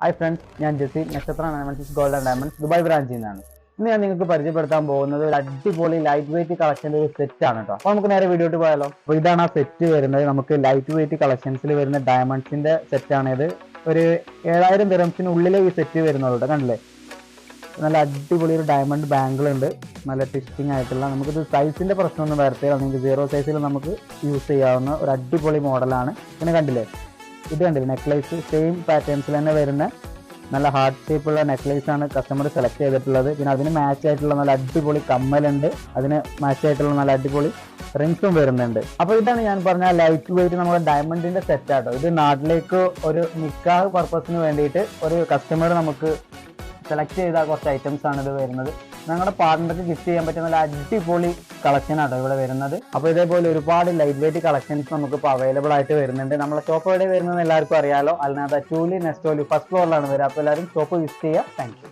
Hi friends, ഞാൻ ജെസി, നക്ഷത്ര diamonds gold and diamonds Dubai ബ്രാഞ്ചിൽ നിന്നാണ്. ഇന്ന് ഞാൻ നിങ്ങൾക്ക് പരിചയപ്പെടുത്താൻ പോകുന്നത് ഒരു അടിപൊളി ലൈറ്റ് വെയിറ്റ് കളക്ഷൻ്റെ ഒരു സെറ്റ് ആണ് കേട്ടോ. അപ്പോൾ നമുക്ക് നേരെ വീഡിയോട്ട് പോയാലോ. അപ്പോൾ ഇതാണ് ആ സെറ്റ് വരുന്നത്. നമുക്ക് ലൈറ്റ് വെയിറ്റ് കളക്ഷൻസിൽ വരുന്ന ഡയമണ്ട്സിന്റെ സെറ്റ് ആണ് ഇത്. ഒരു 7000 ദിറംസിനുള്ളിലെ ഈ സെറ്റ് വരുന്നുള്ളൂ കേട്ടോ. കണ്ടില്ലേ, നല്ല അടിപൊളി ഒരു ഡയമണ്ട് ബാങ്കിൾ ഉണ്ട്, നല്ല ട്വിസ്റ്റിംഗ് ആയിട്ടുള്ള. നമുക്കിത് സൈസിന്റെ പ്രശ്നമൊന്നും വരത്തില്ല, നിങ്ങൾക്ക് 0 സൈസിൽ നമുക്ക് യൂസ് ചെയ്യാവുന്ന ഒരു അടിപൊളി മോഡലാണ്. പിന്നെ കണ്ടില്ലേ, ഇത് കണ്ടില്ലേ, നെക്ലേസ് സെയിം പാറ്റേൺസിൽ തന്നെ വരുന്ന നല്ല ഹാർട്ട് ഷേപ്പുള്ള നെക്ലേസ് ആണ് കസ്റ്റമർ സെലക്ട് ചെയ്തിട്ടുള്ളത്. പിന്നെ അതിന് മാച്ച് ആയിട്ടുള്ള നല്ല അടിപൊളി കമ്മലുണ്ട്, അതിന് മാച്ച് ആയിട്ടുള്ള നല്ല അടിപൊളി റിങ്സും വരുന്നുണ്ട്. അപ്പോൾ ഇതാണ് ഞാൻ പറഞ്ഞ ലൈറ്റ് വെയിറ്റ് നമ്മുടെ ഡയമണ്ടിന്റെ സെറ്റ് ആട്ടോ. ഇത് നാട്ടിലേക്ക് ഒരു നിക്കാഹ് പർപ്പസിന് വേണ്ടിയിട്ട് ഒരു കസ്റ്റമർ നമുക്ക് സെലക്ട് ചെയ്ത കുറച്ച് ഐറ്റംസ് ആണ് ഇത് വരുന്നത്. ഞങ്ങളുടെ പാർട്ണർക്ക് ഗിഫ്റ്റ് ചെയ്യാൻ പറ്റിയ നല്ല അടിപൊളി കളക്ഷൻ ആട്ടോ ഇവിടെ വരുന്നത്. അപ്പോൾ ഇതേപോലെ ഒരുപാട് ലൈറ്റ് വെയിറ്റ് കളക്ഷൻസ് നമുക്ക് ഇപ്പോൾ അവൈലബിൾ ആയിട്ട് വരുന്നുണ്ട്. നമ്മളെ ഷോപ്പ് എവിടെ വരുന്നത് എല്ലാവർക്കും അറിയാലോ, അല്ലാതെ ടൂലി നെസ്റ്റോലി ഫസ്റ്റ് ഫ്ലോറിലാണ് വരിക. അപ്പോൾ എല്ലാവരും ഷോപ്പ് വിസിറ്റ് ചെയ്യുക. Thank you.